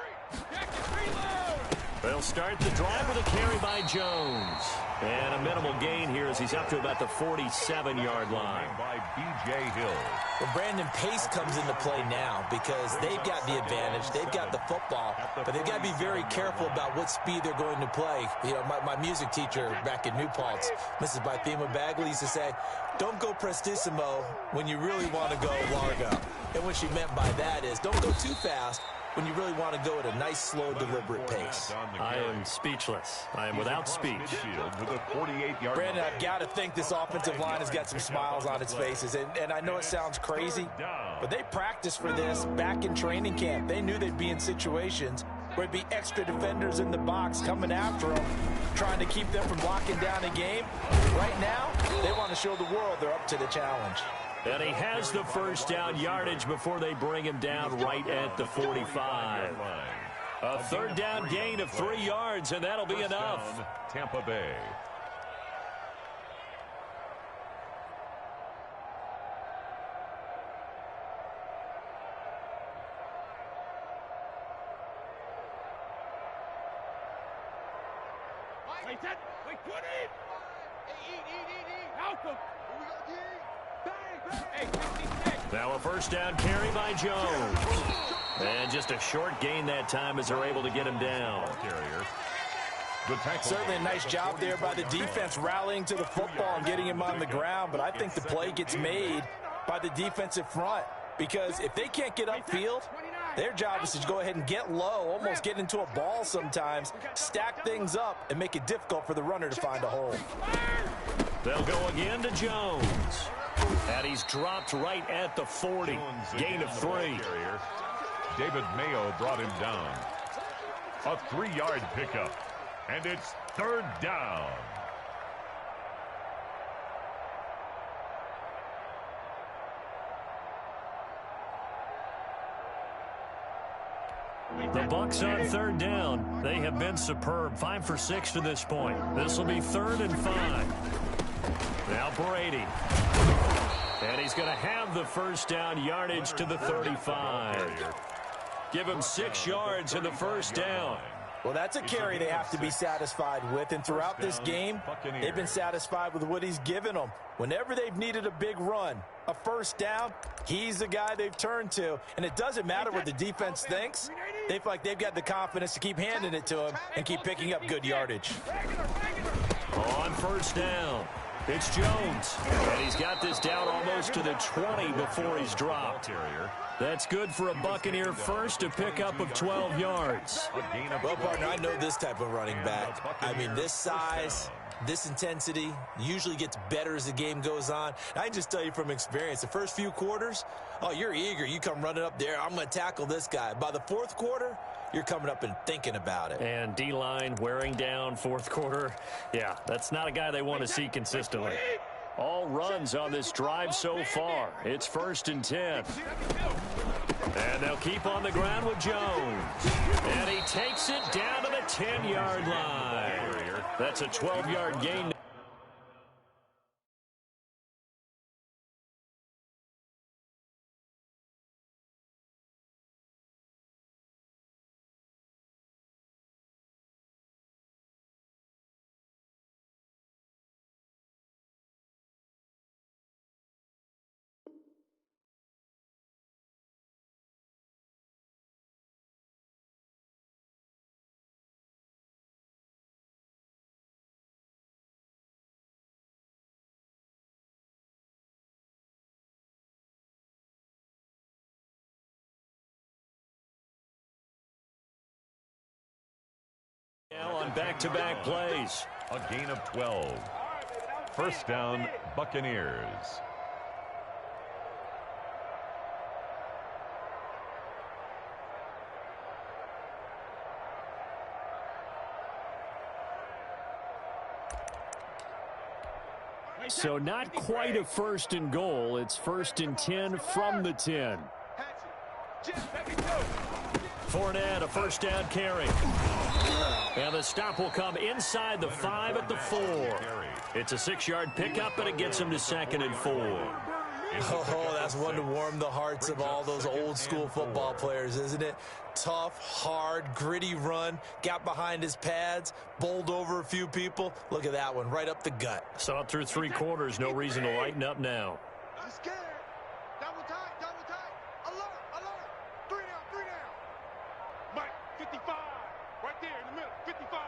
Check it, reload. They'll start the drive with a carry by Jones. And a minimal gain here as he's up to about the 47-yard line. By B.J. Hill. Well, Brandon, pace comes into play now because they've got the advantage. They've got the football, but they've got to be very careful about what speed they're going to play. You know, my music teacher back in New Paltz, Mrs. Bythema Bagley, used to say, don't go prestissimo when you really want to go largo. And what she meant by that is don't go too fast when you really want to go at a nice, slow, deliberate pace. I am speechless. I am without speech. Brandon, I've got to think this offensive line has got some smiles on its faces. And I know it sounds crazy, but they practiced for this back in training camp. They knew they'd be in situations where it'd be extra defenders in the box coming after them, trying to keep them from locking down a game. Right now, they want to show the world they're up to the challenge. And he has the first down yardage before they bring him down right at the 45. A third down gain of 3 yards, and that'll be enough. Tampa Bay. Wait, 20. Hey, eat. Malcolm. Here we go, Bang. Hey, 56. Now a first down carry by Jones. And just a short gain that time as they're able to get him down. Certainly a nice job there by the defense rallying to the football and getting him on the ground, but I think the play gets made by the defensive front because if they can't get upfield, their job is to go ahead and get low, almost get into a ball sometimes, stack things up, and make it difficult for the runner to find a hole. They'll go again to Jones. And he's dropped right at the 40. Gain of 3. David Mayo brought him down. A 3-yard pickup. And it's third down. The Bucs on third down. They have been superb. 5 for 6 to this point. This will be 3rd and 5. Now Brady. And he's going to have the first down yardage to the 35. Give him 6 yards in the first down. Well, that's a carry they have to be satisfied with, and throughout this game, they've been satisfied with what he's given them. Whenever they've needed a big run, a first down, he's the guy they've turned to, and it doesn't matter what the defense thinks. They feel like they've got the confidence to keep handing it to him and keep picking up good yardage. On first down, it's Jones, and he's got this down almost to the 20 before he's dropped. That's good for a Buccaneer first to pick up of 12 yards. Well, partner, I know this type of running back. I mean, this size, this intensity usually gets better as the game goes on. I can just tell you from experience, the first few quarters, oh, you're eager. You come running up there, I'm going to tackle this guy. By the fourth quarter, you're coming up and thinking about it. And D-line wearing down fourth quarter. Yeah, that's not a guy they want to see consistently. All runs on this drive so far. It's 1st and 10. And they'll keep on the ground with Jones. And he takes it down to the 10-yard line. That's a 12-yard gain. Now on back-to-back plays. A gain of 12. First down, Buccaneers. So not quite a 1st and goal. It's 1st and 10 from the 10. Fournette, a first down carry. And the stop will come inside the 5 at the 4. It's a 6-yard pickup, and it gets him to 2nd and 4. Oh, that's one to warm the hearts of all those old-school football players, isn't it? Tough, hard, gritty run, got behind his pads, bowled over a few people. Look at that one, right up the gut. Saw it through 3 quarters, no reason to lighten up now. I'm scared. Double tight. Alert. 3 down. Mike, 55. Right there in the middle, 55.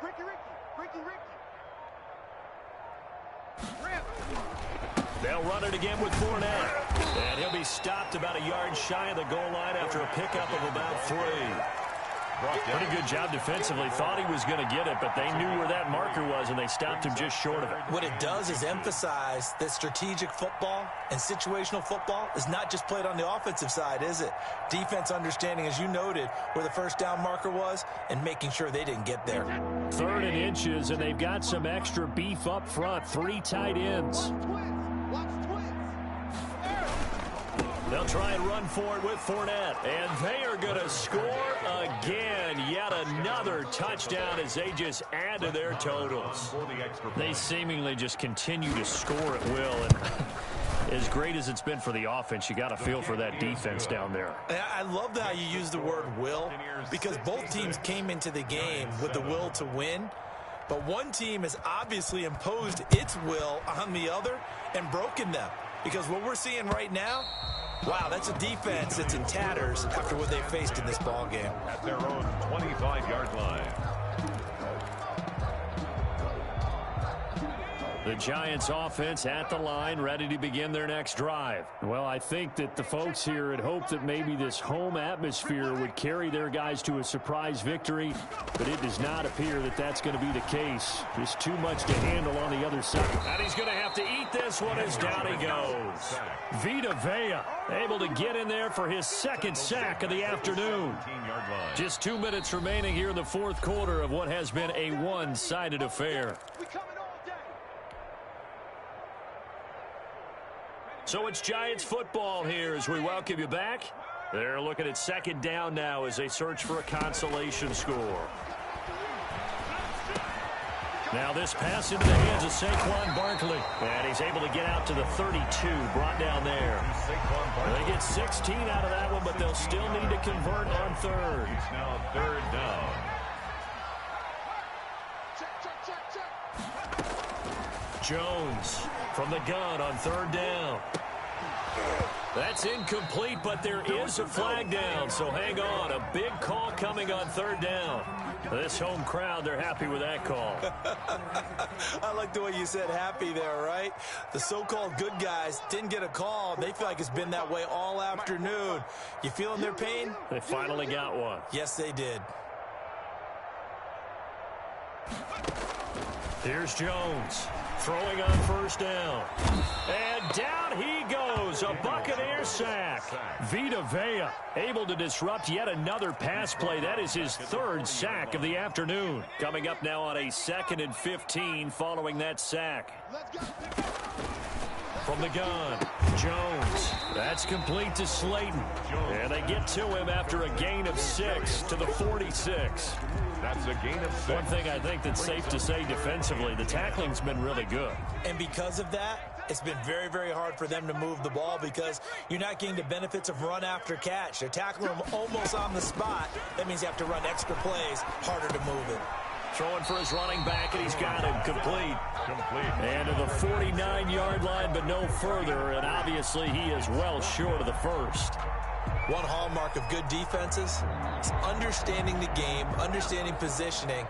Ricky. They'll run it again with Fournette. And he'll be stopped about a yard shy of the goal line after a pickup of about 3. Pretty good job defensively. Thought he was going to get it, but they knew where that marker was, and they stopped him just short of it. What it does is emphasize that strategic football and situational football is not just played on the offensive side, is it? Defense understanding, as you noted, where the first down marker was and making sure they didn't get there. 3rd and inches, and they've got some extra beef up front. 3 tight ends. They'll try and run for it with Fournette. And they are going to score again. Yet another touchdown as they just add to their totals. They seemingly just continue to score at will. And as great as it's been for the offense, you got to feel for that defense down there. I love how you use the word will, because both teams came into the game with the will to win. But one team has obviously imposed its will on the other and broken them. Because what we're seeing right now, wow, that's a defense that's in tatters after what they faced in this ball game. At their own 25-yard line. The Giants offense at the line, ready to begin their next drive. Well, I think that the folks here had hoped that maybe this home atmosphere would carry their guys to a surprise victory, but it does not appear that that's going to be the case. Just too much to handle on the other side. And he's going to have to eat this one as down he goes. Vita Vea able to get in there for his second sack of the afternoon. Just 2 minutes remaining here in the fourth quarter of what has been a one-sided affair. So it's Giants football here as we welcome you back. They're looking at second down now as they search for a consolation score. Now this pass into the hands of Saquon Barkley. And he's able to get out to the 32, brought down there. They get 16 out of that one, but they'll still need to convert on third. It's now third down. Jones from the gun on third down. That's incomplete, but there is a flag down, so hang on. A big call coming on third down. This home crowd, they're happy with that call. I like the way you said happy there, right? The so-called good guys didn't get a call. They feel like it's been that way all afternoon. You feeling their pain? They finally got one. Yes, they did. Here's Jones throwing on first down. And down he goes. A Buccaneer sack. Vita Vea able to disrupt yet another pass play. That is his third sack of the afternoon. Coming up now on a 2nd and 15 following that sack. From the gun, Jones. That's complete to Slayton. And they get to him after a gain of 6 to the 46. That's a gain of 6. One thing I think that's safe to say defensively, the tackling's been really good. And because of that, it's been very, very hard for them to move the ball because you're not getting the benefits of run after catch. They're tackling them almost on the spot. That means you have to run extra plays, harder to move it. Throwing for his running back, and he's got him complete. And to the 49-yard line, but no further, and obviously he is well short of the first. One hallmark of good defenses is understanding the game, understanding positioning,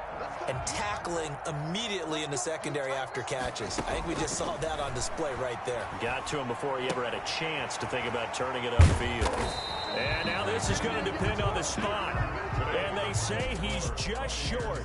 and tackling immediately in the secondary after catches. I think we just saw that on display right there. Got to him before he ever had a chance to think about turning it upfield. And now this is going to depend on the spot. And they say he's just short.